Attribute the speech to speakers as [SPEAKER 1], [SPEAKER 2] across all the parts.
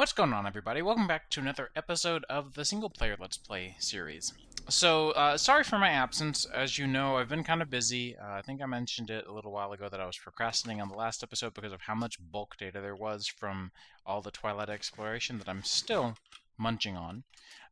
[SPEAKER 1] What's going on, everybody? Welcome back to another episode of the single player Let's Play series. Sorry for my absence. As you know, I've been kind of busy. I think I mentioned it a little while ago that I was procrastinating on the last episode because of how much bulk data there was from all the Twilight exploration that I'm still munching on.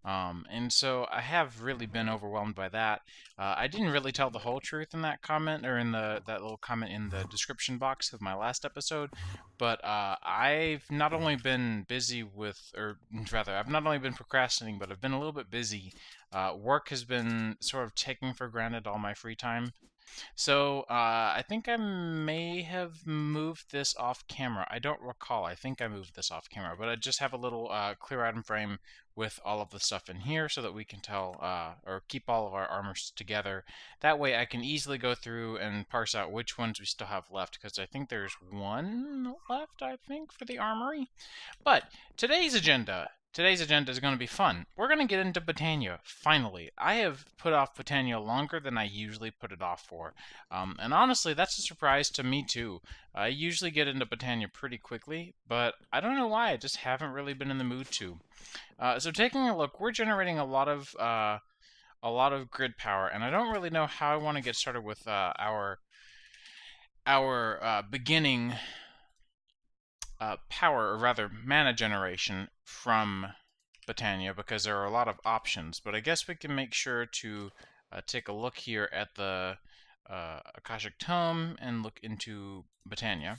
[SPEAKER 1] And so I have really been overwhelmed by that. I didn't really tell the whole truth in that comment, or in that little comment in the description box of my last episode, but I've not only been busy with, or rather, I've not only been procrastinating, but I've been a little bit busy. Work has been sort of taking for granted all my free time. So I think I may have moved this off camera. I don't recall. I think I moved this off camera, but I just have a little clear item frame with all of the stuff in here so that we can tell or keep all of our armors together. That way I can easily go through and parse out which ones we still have left, because I think there's one left, I think, for the armory. But today's agenda is going to be fun. We're going to get into Botania, finally. I have put off Botania longer than I usually put it off for. And honestly, that's a surprise to me, too. I usually get into Botania pretty quickly, but I don't know why. I just haven't really been in the mood to. So taking a look, we're generating a lot of grid power, and I don't really know how I want to get started with our beginning power, or rather mana generation from Botania, because there are a lot of options. But I guess we can make sure to take a look here at the Akashic Tome and look into Botania.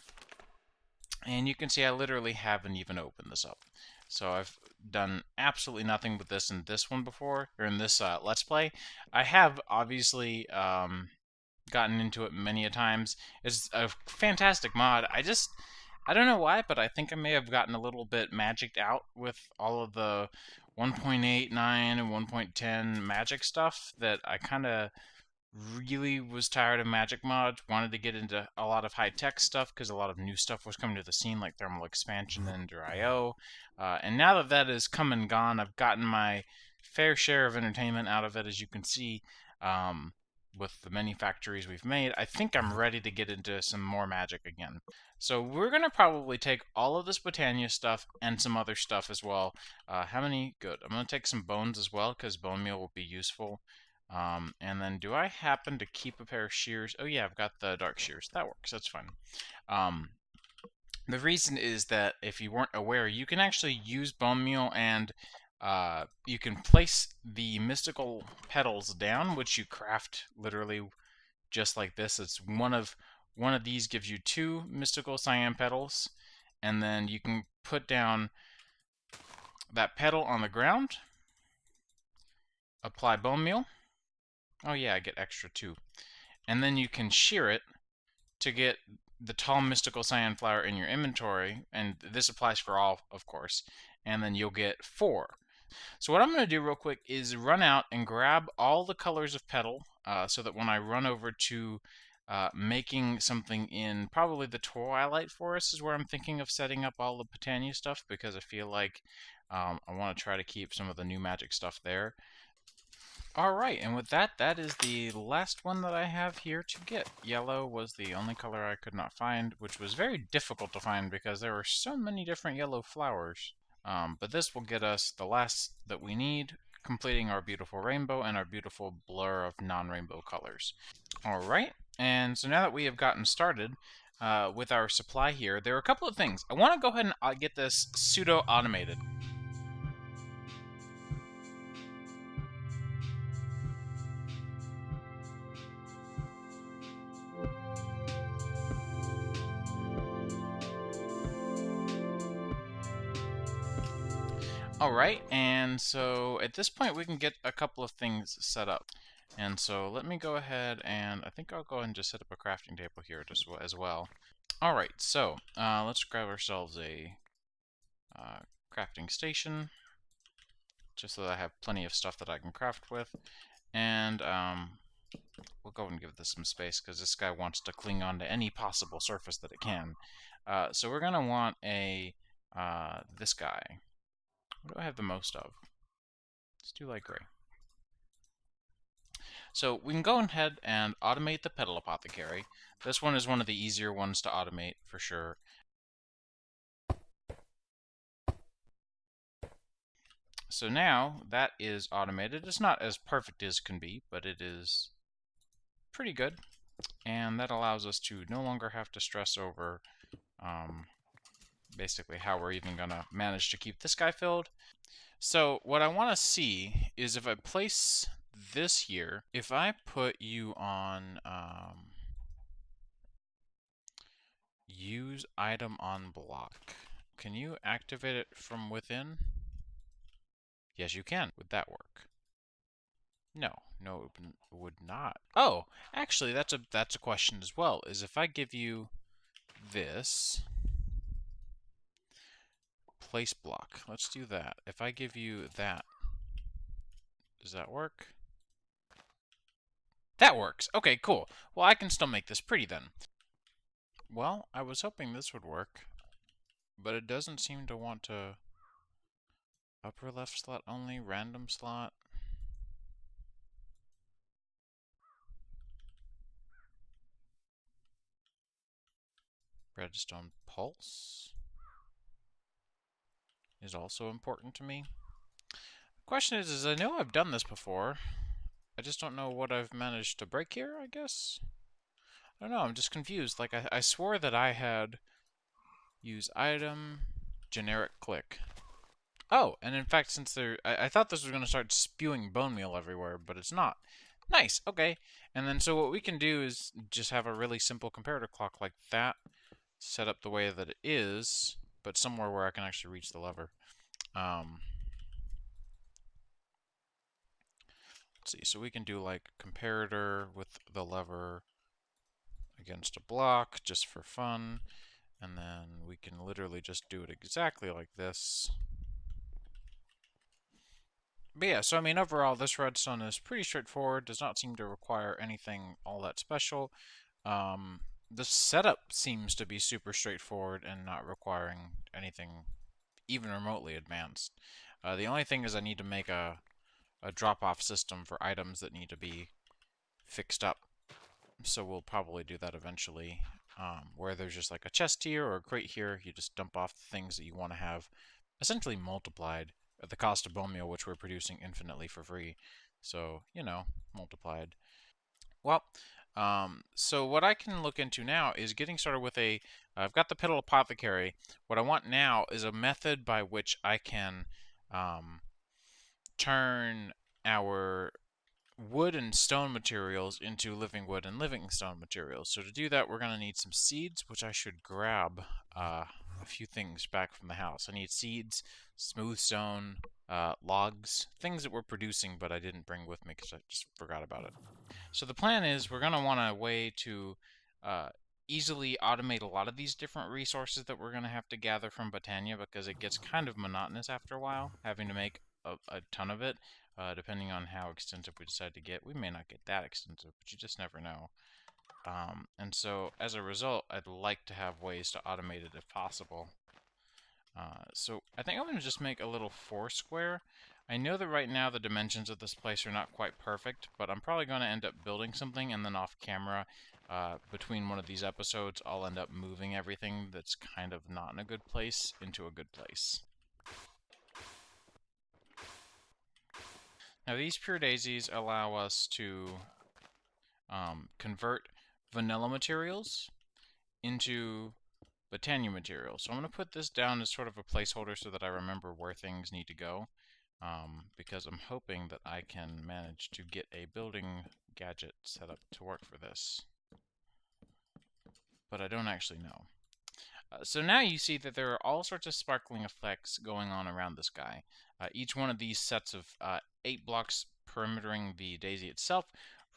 [SPEAKER 1] And you can see I literally haven't even opened this up. So I've done absolutely nothing with this in this one before, or in this Let's Play. I have obviously gotten into it many a times. It's a fantastic mod. I don't know why, but I think I may have gotten a little bit magicked out with all of the 1.89 and 1.10 magic stuff, that I kind of really was tired of magic mods, wanted to get into a lot of high-tech stuff because a lot of new stuff was coming to the scene, like thermal expansion and Ender IO. And now that that is come and gone, I've gotten my fair share of entertainment out of it, as you can see. With the many factories we've made, I think I'm ready to get into some more magic again. So we're going to probably take all of this Botania stuff and some other stuff as well. How many? Good. I'm going to take some bones as well, because bone meal will be useful. And then do I happen to keep a pair of shears? Oh yeah, I've got the dark shears. That works. That's fine. The reason is that, if you weren't aware, you can actually use bone meal, and you can place the mystical petals down, which you craft literally just like this. It's one of these gives you 2 mystical cyan petals, and then you can put down that petal on the ground, apply bone meal. Oh yeah, I get extra too. And then you can shear it to get the tall mystical cyan flower in your inventory, and this applies for all, of course, and then you'll get 4. So what I'm going to do real quick is run out and grab all the colors of petal, so that when I run over to making something in probably the Twilight Forest is where I'm thinking of setting up all the Botania stuff, because I feel like I want to try to keep some of the new magic stuff there. Alright, and with that, that is the last one that I have here to get. Yellow was the only color I could not find, which was very difficult to find because there were so many different yellow flowers. But this will get us the last that we need, completing our beautiful rainbow and our beautiful blur of non-rainbow colors. Alright, and so now that we have gotten started with our supply here, there are a couple of things. I want to go ahead and get this pseudo-automated. Alright, and so at this point we can get a couple of things set up. And so let me go ahead, and I think I'll go ahead and just set up a crafting table here as well. Alright, so let's grab ourselves a crafting station, just so that I have plenty of stuff that I can craft with. And we'll go and give this some space, because this guy wants to cling on to any possible surface that it can. So we're going to want this guy. What do I have the most of? Let's do light gray. So we can go ahead and automate the petal apothecary. This one is one of the easier ones to automate for sure. So now that is automated. It's not as perfect as can be, but it is pretty good. And that allows us to no longer have to stress over basically how we're even going to manage to keep this guy filled. So what I want to see is if I place this here, if I put you on use item on block, can you activate it from within? Yes, you can. Would that work? No, no, it would not. Oh, actually, that's a question as well. Is if I give you this place block, let's do that. If I give you that, does that work? That works. Okay, cool. Well, I can still make this pretty then. Well, I was hoping this would work, but it doesn't seem to want to. Upper left slot only, random slot. Redstone pulse is also important to me. The question is I know I've done this before. I just don't know what I've managed to break here, I guess. I don't know, I'm just confused. Like, I swore that I had use item, generic click. Oh, and in fact, since I thought this was going to start spewing bone meal everywhere, but it's not. Nice, okay. And then so what we can do is just have a really simple comparator clock like that, set up the way that it is, but somewhere where I can actually reach the lever. Let's see, so we can do like comparator with the lever against a block just for fun, and then we can literally just do it exactly like this. But yeah, so I mean, overall, this redstone is pretty straightforward, does not seem to require anything all that special. The setup seems to be super straightforward and not requiring anything even remotely advanced. The only thing is I need to make a drop-off system for items that need to be fixed up. So we'll probably do that eventually, where there's just like a chest here or a crate here. You just dump off the things that you want to have essentially multiplied at the cost of bone meal, which we're producing infinitely for free. So, you know, multiplied. Well, so what I can look into now is getting started with I've got the Petal Apothecary. What I want now is a method by which I can turn our wood and stone materials into living wood and living stone materials. So to do that, we're going to need some seeds, which I should grab a few things back from the house. I need seeds, smooth stone, logs, things that we're producing, but I didn't bring with me because I just forgot about it. So the plan is we're going to want a way to easily automate a lot of these different resources that we're going to have to gather from Botania, because it gets kind of monotonous after a while, having to make a ton of it. Depending on how extensive we decide to get. We may not get that extensive, but you just never know. And so, as a result, I'd like to have ways to automate it if possible. So I think I'm going to just make a little 4 square. I know that right now the dimensions of this place are not quite perfect, but I'm probably going to end up building something, and then off camera, between one of these episodes, I'll end up moving everything that's kind of not in a good place into a good place. Now these pure daisies allow us to convert vanilla materials into Botania materials. So I'm going to put this down as sort of a placeholder so that I remember where things need to go, because I'm hoping that I can manage to get a building gadget set up to work for this. But I don't actually know. So now you see that there are all sorts of sparkling effects going on around this guy. Each one of these sets of 8 blocks perimetering the daisy itself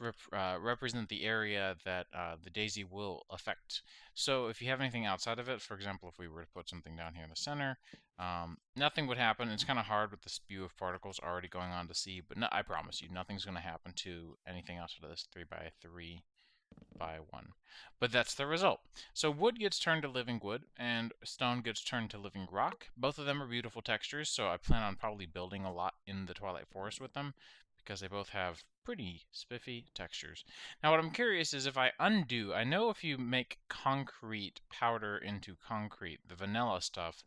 [SPEAKER 1] represent the area that the daisy will affect. So if you have anything outside of it, for example, if we were to put something down here in the center, nothing would happen. It's kind of hard with the spew of particles already going on to see, but no, I promise you, nothing's going to happen to anything outside of this 3x3 by 1. But that's the result. So wood gets turned to living wood, and stone gets turned to living rock. Both of them are beautiful textures, so I plan on probably building a lot in the Twilight Forest with them, because they both have pretty spiffy textures. Now what I'm curious is if I undo, I know if you make concrete powder into concrete, the vanilla stuff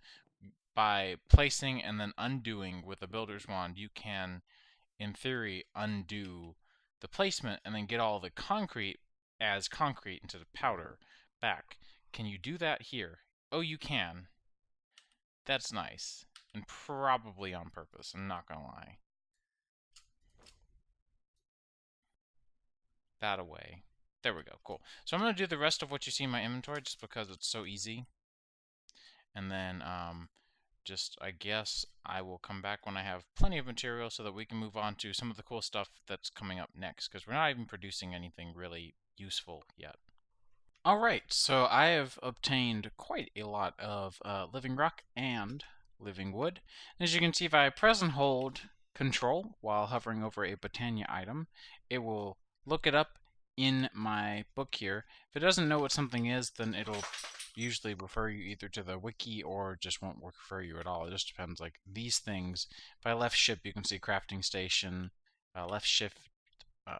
[SPEAKER 1] by placing and then undoing with a builder's wand, you can, in theory, undo the placement and then get all the concrete as concrete instead of powder back. Can you do that here? Oh, you can. That's nice. And probably on purpose, I'm not gonna lie. That away. There we go, cool. So I'm gonna do the rest of what you see in my inventory just because it's so easy. And then I guess I will come back when I have plenty of material so that we can move on to some of the cool stuff that's coming up next, because we're not even producing anything really useful yet. Alright, so I have obtained quite a lot of living rock and living wood. As you can see, if I press and hold Control while hovering over a Botania item, it will look it up in my book here. If it doesn't know what something is, then it'll usually refer you either to the wiki or just won't refer you at all. It just depends. Like these things, if I left ship, you can see crafting station. Left shift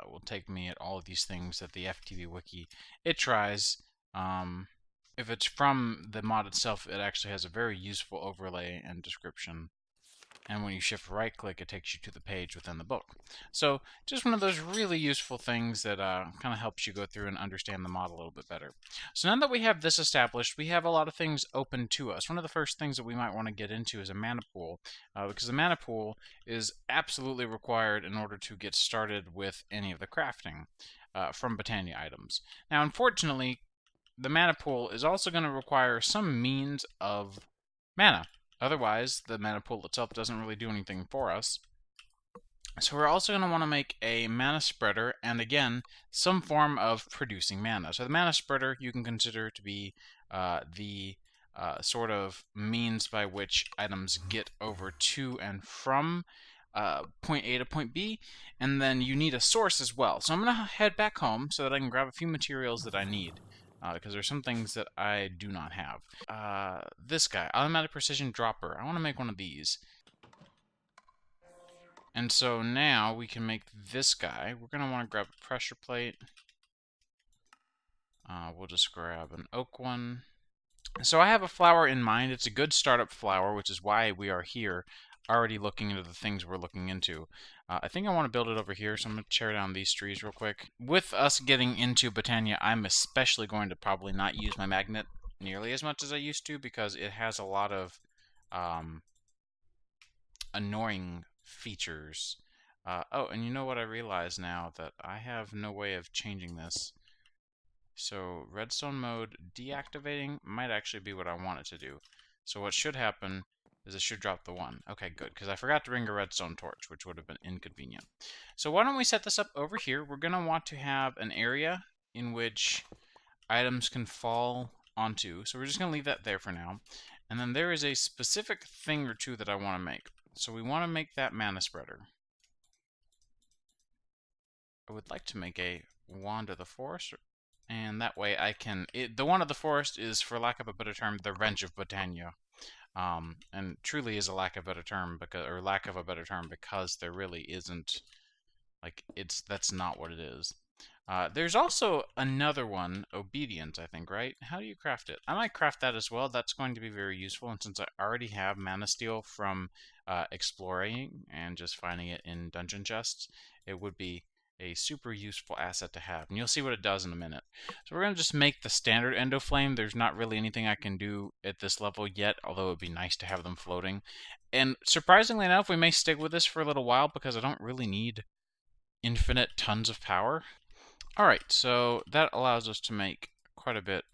[SPEAKER 1] will take me at all of these things at the FTV wiki. It tries. If it's from the mod itself, it actually has a very useful overlay and description. And when you shift right click, it takes you to the page within the book. So just one of those really useful things that kind of helps you go through and understand the mod a little bit better. So now that we have this established, we have a lot of things open to us. One of the first things that we might want to get into is a mana pool, because the mana pool is absolutely required in order to get started with any of the crafting from Botania items. Now, unfortunately, the mana pool is also going to require some means of mana. Otherwise, the mana pool itself doesn't really do anything for us. So we're also going to want to make a mana spreader, and again, some form of producing mana. So the mana spreader you can consider to be the sort of means by which items get over to and from point A to point B, and then you need a source as well. So I'm going to head back home so that I can grab a few materials that I need. Because there's some things that I do not have. This guy, automatic precision dropper. I want to make one of these. And so now we can make this guy. We're going to want to grab a pressure plate. We'll just grab an oak one. So I have a flower in mind. It's a good startup flower, which is why we are here, already looking into the things we're looking into. I think I want to build it over here, so I'm going to tear down these trees real quick. With us getting into Botania, I'm especially going to probably not use my magnet nearly as much as I used to, because it has a lot of annoying features. Oh, and you know what I realize now? That I have no way of changing this. So redstone mode deactivating might actually be what I want it to do. So what should happen is it should drop the 1. Okay, good, because I forgot to bring a redstone torch, which would have been inconvenient. So why don't we set this up over here? We're going to want to have an area in which items can fall onto. So we're just going to leave that there for now. And then there is a specific thing or two that I want to make. So we want to make that mana spreader. I would like to make a wand of the forest, and that way I can... the wand of the forest is, for lack of a better term, the wrench of Botania. And truly is a lack of a better term, because there really isn't, like, that's not what it is. There's also another one, obedience, I think, right? How do you craft it? I might craft that as well. That's going to be very useful, and since I already have mana steel from exploring and just finding it in dungeon chests, it would be a super useful asset to have, and you'll see what it does in a minute. So we're going to just make the standard endo flame. There's not really anything I can do at this level yet, although it would be nice to have them floating. And surprisingly enough, we may stick with this for a little while because I don't really need infinite tons of power. Alright, so that allows us to make quite a bit.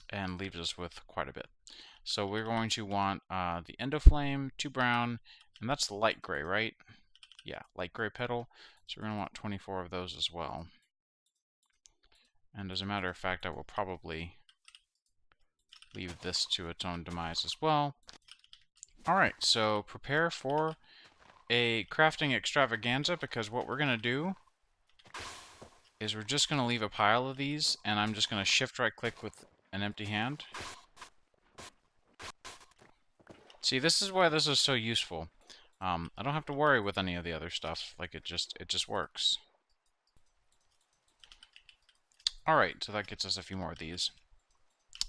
[SPEAKER 1] And leaves us with quite a bit. So we're going to want the endo flame, 2 brown, and that's the light gray, right? Yeah, light gray petal. So we're going to want 24 of those as well. And as a matter of fact, I will probably leave this to its own demise as well. Alright, so prepare for a crafting extravaganza, because what we're going to do is we're just going to leave a pile of these, and I'm just going to shift right click with an empty hand. See, this is why this is so useful. I don't have to worry with any of the other stuff. Like, it just works. Alright, so that gets us a few more of these.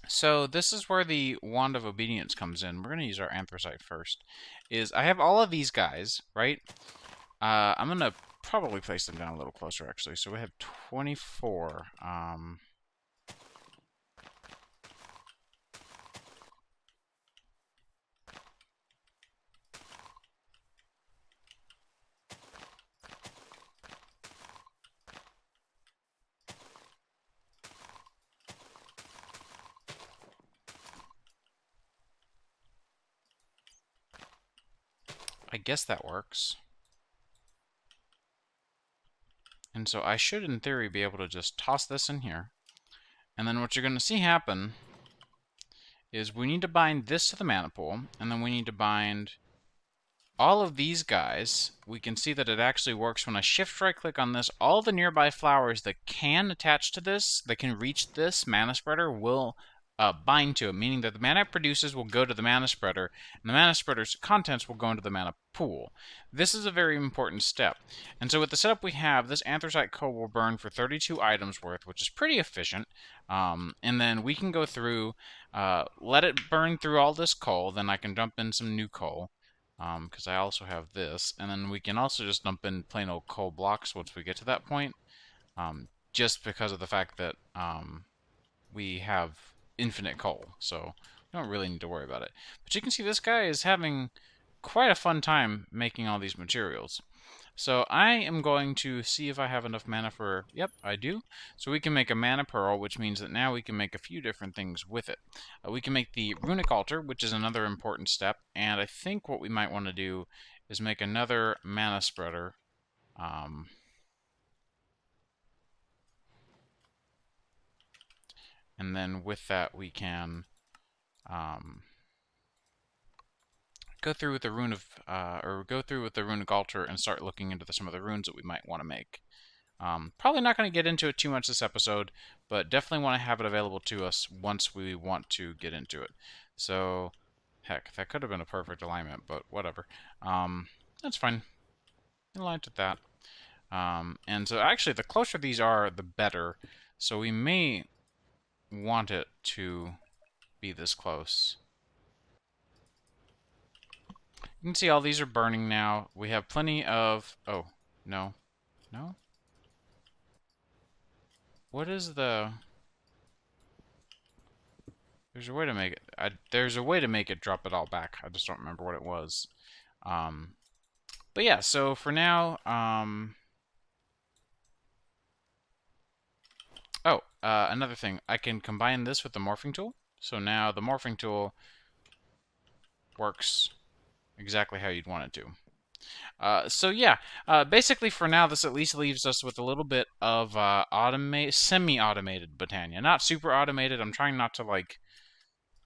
[SPEAKER 1] So this is where the Wand of Obedience comes in. We're going to use our anthracite first. I have all of these guys, right? I'm going to probably place them down a little closer, actually. So we have 24. I guess that works. And so I should, in theory, be able to just toss this in here. And then what you're going to see happen is we need to bind this to the mana pool, and then we need to bind all of these guys. We can see that it actually works when I shift right click on this. All the nearby flowers that can attach to this, that can reach this mana spreader, will bind to it, meaning that the mana it produces will go to the mana spreader, and the mana spreader's contents will go into the mana pool. This is a very important step. And so with the setup we have, this anthracite coal will burn for 32 items worth, which is pretty efficient. And then we can go through, let it burn through all this coal, then I can dump in some new coal. Because I also have this, and then we can also just dump in plain old coal blocks once we get to that point, just because of the fact that we have infinite coal, so we don't really need to worry about it. But you can see this guy is having quite a fun time making all these materials. So I am going to see if I have enough mana for... Yep, I do. So we can make a mana pearl, which means that now we can make a few different things with it. We can make the runic altar, which is another important step. And I think what we might want to do is make another mana spreader. And then with that we can go through with the rune of, or go through with the runic altar and start looking into some of the runes that we might want to make. Probably not going to get into it too much this episode, but definitely want to have it available to us once we want to get into it. So, heck, that could have been a perfect alignment, but whatever. That's fine. In line with that. And so actually, the closer these are, the better. So we may want it to be this close. You can see all these are burning now. We have plenty of... Oh, no. No? What is the... There's a way to make it... there's a way to make it drop it all back. I just don't remember what it was. But yeah, so for now... another thing. I can combine this with the morphing tool. So now the morphing tool works exactly how you'd want it to. So yeah, basically for now, this at least leaves us with a little bit of semi-automated Botania. Not super automated. I'm trying not to, like,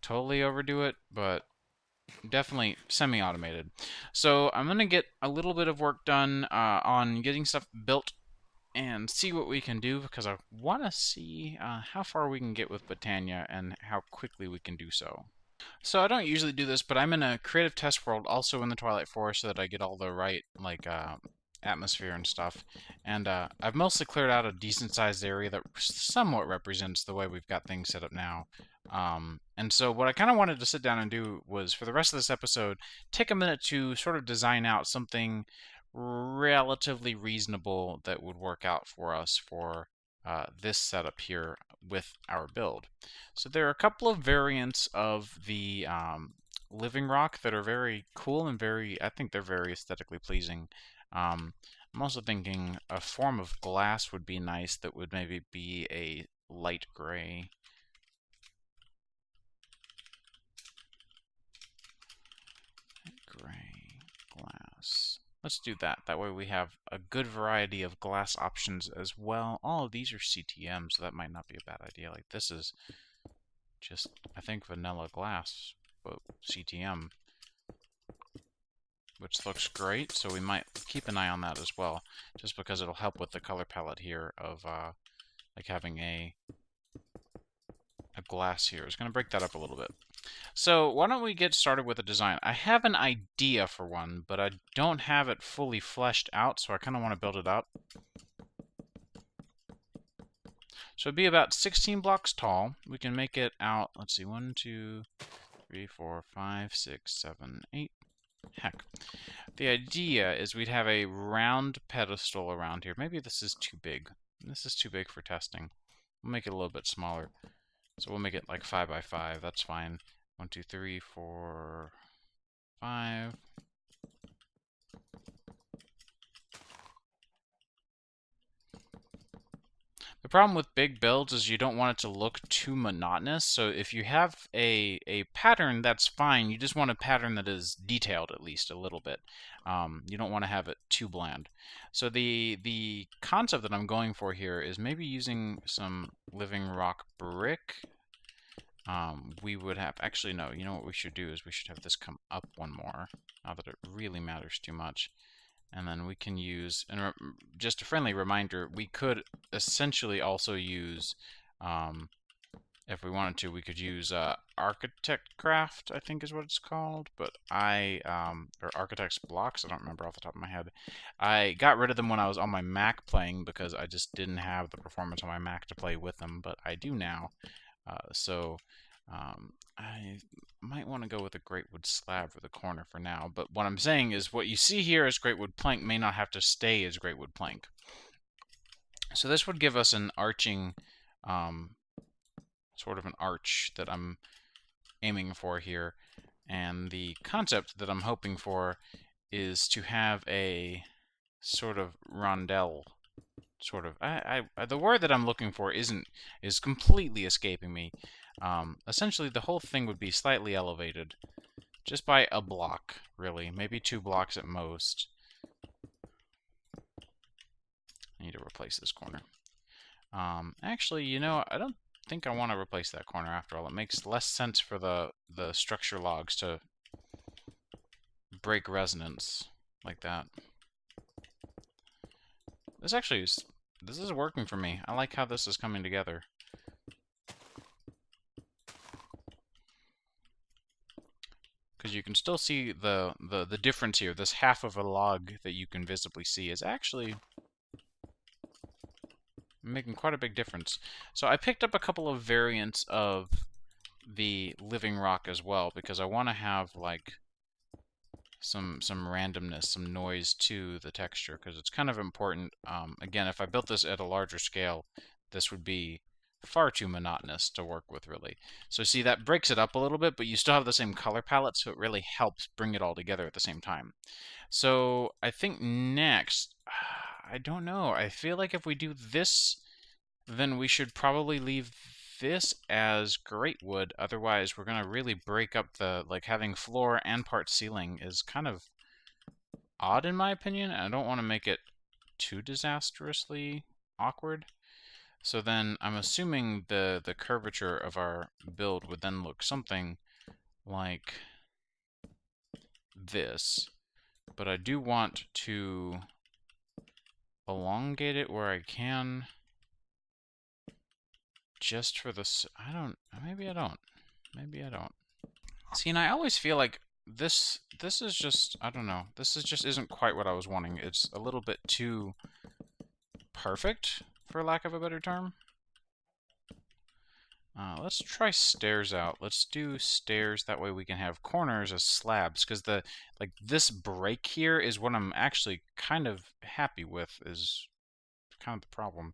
[SPEAKER 1] totally overdo it, but definitely semi-automated. So I'm going to get a little bit of work done on getting stuff built and see what we can do, because I want to see how far we can get with Botania and how quickly we can do so. So I don't usually do this, but I'm in a creative test world also in the Twilight Forest so that I get all the right, like, atmosphere and stuff. And I've mostly cleared out a decent-sized area that somewhat represents the way we've got things set up now. And so what I kind of wanted to sit down and do was, for the rest of this episode, take a minute to sort of design out something relatively reasonable that would work out for us for this setup here with our build. So there are a couple of variants of the living rock that are very cool and I think they're very aesthetically pleasing. I'm also thinking a form of glass would be nice that would maybe be a light gray. Gray glass. Let's do that. That way we have a good variety of glass options as well. All of these are CTM, so that might not be a bad idea. Like, this is just, I think, vanilla glass, but CTM, which looks great, so we might keep an eye on that as well, just because it'll help with the color palette here of, like, having a glass here. It's going to break that up a little bit. So why don't we get started with a design? I have an idea for one, but I don't have it fully fleshed out, so I kind of want to build it up. So it'd be about 16 blocks tall. We can make it out, let's see, 1, 2, 3, 4, 5, 6, 7, 8. Heck. The idea is we'd have a round pedestal around here. Maybe this is too big. This is too big for testing. We'll make it a little bit smaller. So we'll make it like 5 by 5. That's fine. 1, 2, 3, 4, 5. The problem with big builds is you don't want it to look too monotonous. So if you have a pattern, that's fine. You just want a pattern that is detailed at least a little bit. You don't want to have it too bland. So the concept that I'm going for here is maybe using some living rock brick. We would have, actually no, you know what we should do is we should have this come up one more, now that it really matters too much. And then we can use, and just a friendly reminder, we could essentially also use, if we wanted to, we could use Architect Craft, I think is what it's called. But or Architect's Blocks, I don't remember off the top of my head. I got rid of them when I was on my Mac playing because I just didn't have the performance on my Mac to play with them, but I do now. I might want to go with a greatwood slab for the corner for now, but what I'm saying is what you see here as greatwood plank may not have to stay as greatwood plank. So this would give us an arching, sort of an arch that I'm aiming for here, and the concept that I'm hoping for is to have a sort of rondelle. Sort of, the word that I'm looking for is completely escaping me. Essentially, the whole thing would be slightly elevated, just by a block, really, maybe 2 blocks at most. I need to replace this corner. Actually, you know, I don't think I want to replace that corner after all. It makes less sense for the structure logs to break resonance like that. This actually is, this is working for me. I like how this is coming together. Because you can still see the difference here. This half of a log that you can visibly see is actually making quite a big difference. So I picked up a couple of variants of the living rock as well, because I want to have like some randomness, some noise to the texture, because it's kind of important. Again, if I built this at a larger scale, this would be far too monotonous to work with, really. So see, that breaks it up a little bit, but you still have the same color palette, so it really helps bring it all together at the same time. So I think next, I don't know, I feel like if we do this, then we should probably leave this as greatwood. Otherwise, we're going to really break up the, like, having floor and part ceiling is kind of odd in my opinion. I don't want to make it too disastrously awkward. So then I'm assuming the curvature of our build would then look something like this. But I do want to elongate it where I can. Just for this, maybe I don't. Maybe I don't. See, and I always feel like this is just, I don't know, this is just isn't quite what I was wanting. It's a little bit too perfect, for lack of a better term. Let's try stairs out. Let's do stairs, that way we can have corners as slabs, because this break here is what I'm actually kind of happy with, is kind of the problem.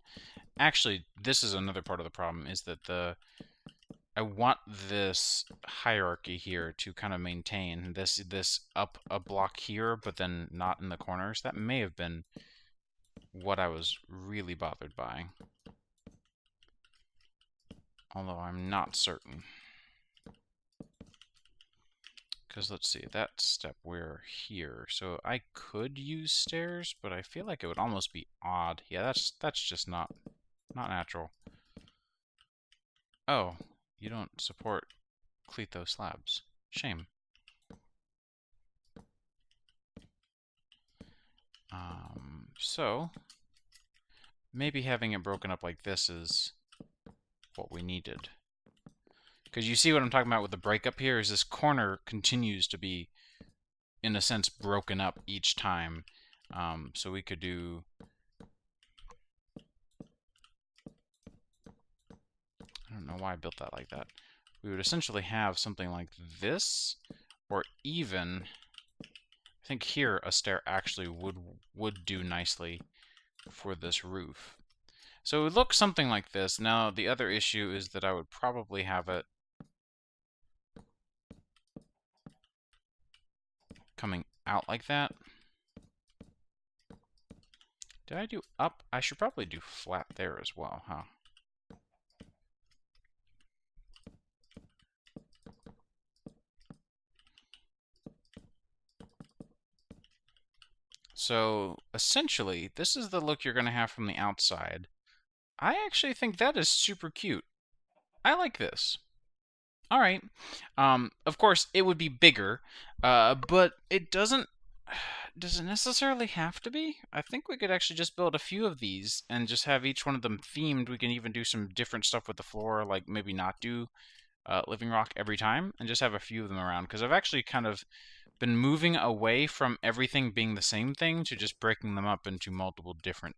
[SPEAKER 1] Actually, this is another part of the problem, is that I want this hierarchy here to kind of maintain this up a block here, but then not in the corners. That may have been what I was really bothered by. Although I'm not certain. Because let's see, that step, we're here. So I could use stairs, but I feel like it would almost be odd. Yeah, that's just not natural. Oh, you don't support Cleto slabs. Shame. So maybe having it broken up like this is what we needed. Because you see what I'm talking about with the breakup here, is this corner continues to be, in a sense, broken up each time. So we could do don't know why I built that like that. We would essentially have something like this, or even, I think here a stair actually would do nicely for this roof. So it would look something like this. Now, the other issue is that I would probably have it coming out like that. Did I do up? I should probably do flat there as well, huh? So, essentially, this is the look you're going to have from the outside. I actually think that is super cute. I like this. All right. Of course, it would be bigger, but it doesn't. Does it necessarily have to be? I think we could actually just build a few of these and just have each one of them themed. We can even do some different stuff with the floor, like maybe not do living rock every time, and just have a few of them around. Because I've actually kind of been moving away from everything being the same thing to just breaking them up into multiple different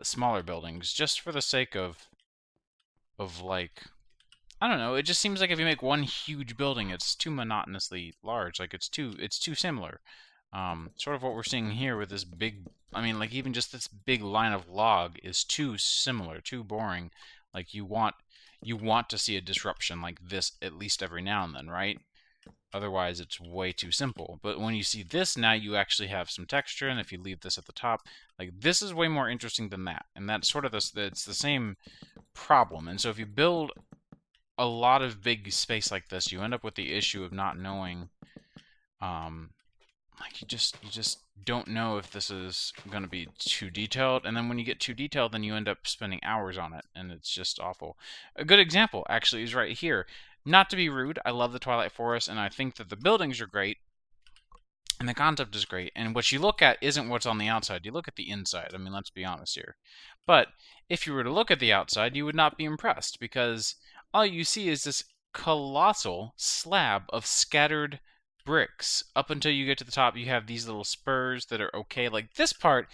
[SPEAKER 1] smaller buildings, just for the sake of like, I don't know. It just seems like if you make one huge building, it's too monotonously large. Like it's too similar. Sort of what we're seeing here with this big. I mean, like even just this big line of log is too similar, too boring. Like you want to see a disruption like this at least every now and then, right? Otherwise, it's way too simple. But when you see this, now you actually have some texture, and if you leave this at the top, like this is way more interesting than that. And that's sort of this. It's the same problem. And so if you build a lot of big space like this, you end up with the issue of not knowing, like you just don't know if this is going to be too detailed, and then when you get too detailed, then you end up spending hours on it, and it's just awful. A good example, actually, is right here. Not to be rude, I love the Twilight Forest, and I think that the buildings are great, and the concept is great, and what you look at isn't what's on the outside, you look at the inside. I mean, let's be honest here. But if you were to look at the outside, you would not be impressed, because all you see is this colossal slab of scattered bricks. Up until you get to the top, you have these little spurs that are okay. Like this part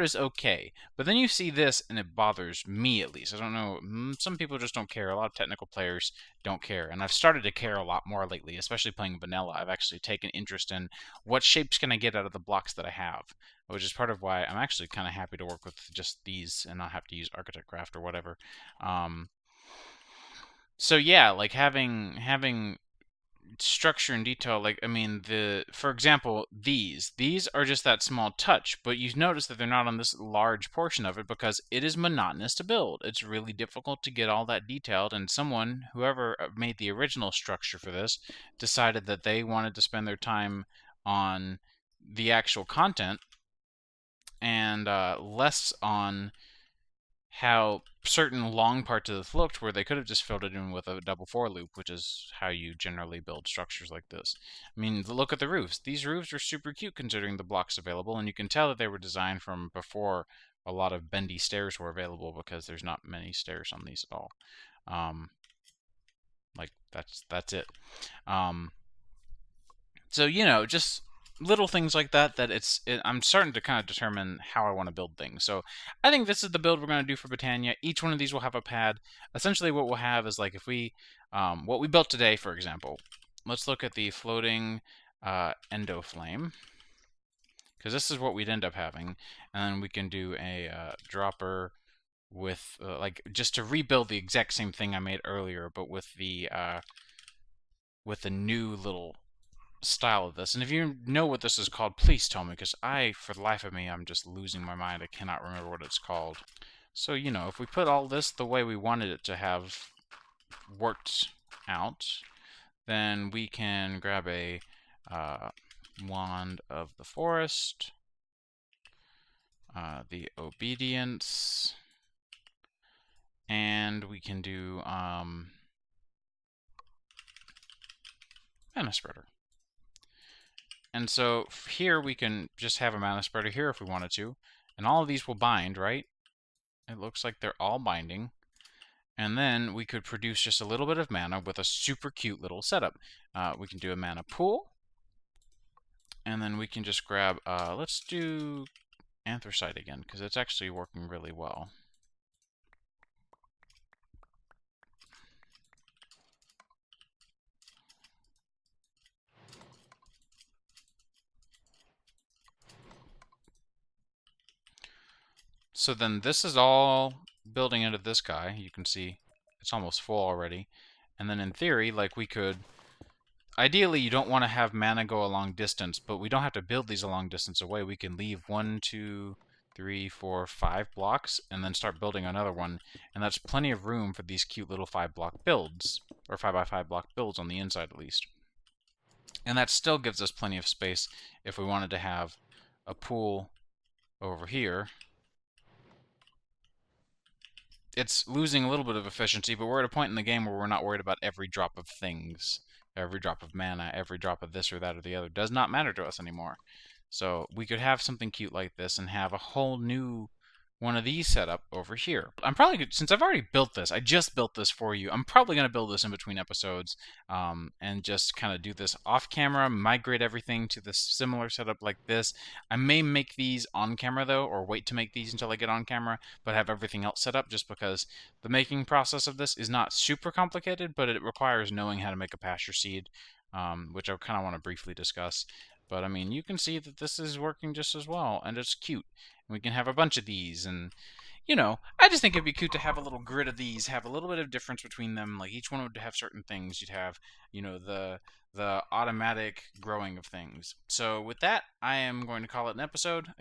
[SPEAKER 1] is okay. But then you see this, and it bothers me at least. I don't know, some people just don't care. A lot of technical players don't care. And I've started to care a lot more lately, especially playing vanilla. I've actually taken interest in what shapes can I get out of the blocks that I have, which is part of why I'm actually kind of happy to work with just these and not have to use Architect Craft or whatever. So yeah, like having structure and detail, like I mean for example, these are just that small touch, but you notice that they're not on this large portion of it because it is monotonous to build. It's really difficult to get all that detailed, and whoever made the original structure for this decided that they wanted to spend their time on the actual content and less on how certain long parts of this looked, where they could have just filled it in with a double for loop, which is how you generally build structures like this. I mean, look at the roofs. These roofs are super cute considering the blocks available, and you can tell that they were designed from before a lot of bendy stairs were available, because there's not many stairs on these at all. Like that's it. So just little things like that I'm starting to kind of determine how I want to build things. So I think this is the build we're going to do for Botania. Each one of these will have a pad. Essentially what we'll have is like if we what we built today, for example. Let's look at the floating endo flame, because this is what we'd end up having, and then we can do a dropper with like just to rebuild the exact same thing I made earlier, but with the new little style of this. And if you know what this is called, please tell me, because for the life of me, I'm just losing my mind. I cannot remember what it's called. So, if we put all this the way we wanted it to have worked out, then we can grab a wand of the forest, the obedience, and we can do mana spreader. And so here we can just have a mana spreader here if we wanted to. And all of these will bind, right? It looks like they're all binding. And then we could produce just a little bit of mana with a super cute little setup. We can do a mana pool. And then we can just grab, let's do anthracite again, because it's actually working really well. So then this is all building into this guy. You can see it's almost full already. And then in theory, like we could... Ideally, you don't want to have mana go a long distance, but we don't have to build these a long distance away. We can leave 1, 2, 3, 4, 5 blocks, and then start building another one. And that's plenty of room for these cute little 5-block builds, or 5x5 block builds on the inside at least. And that still gives us plenty of space if we wanted to have a pool over here. It's losing a little bit of efficiency, but we're at a point in the game where we're not worried about every drop of things. Every drop of mana, every drop of this or that or the other does not matter to us anymore. So we could have something cute like this and have a whole new one of these set up over here. I'm probably, since I've already built this, I just built this for you, I'm probably going to build this in between episodes and just kind of do this off camera, migrate everything to this similar setup like this. I may make these on camera though, or wait to make these until I get on camera, but have everything else set up just because the making process of this is not super complicated, but it requires knowing how to make a pasture seed, which I kind of want to briefly discuss. But I mean, you can see that this is working just as well, and it's cute. And we can have a bunch of these, and you know, I just think it'd be cute to have a little grid of these, have a little bit of difference between them. Like each one would have certain things. You'd have, you know, the automatic growing of things. So with that, I am going to call it an episode.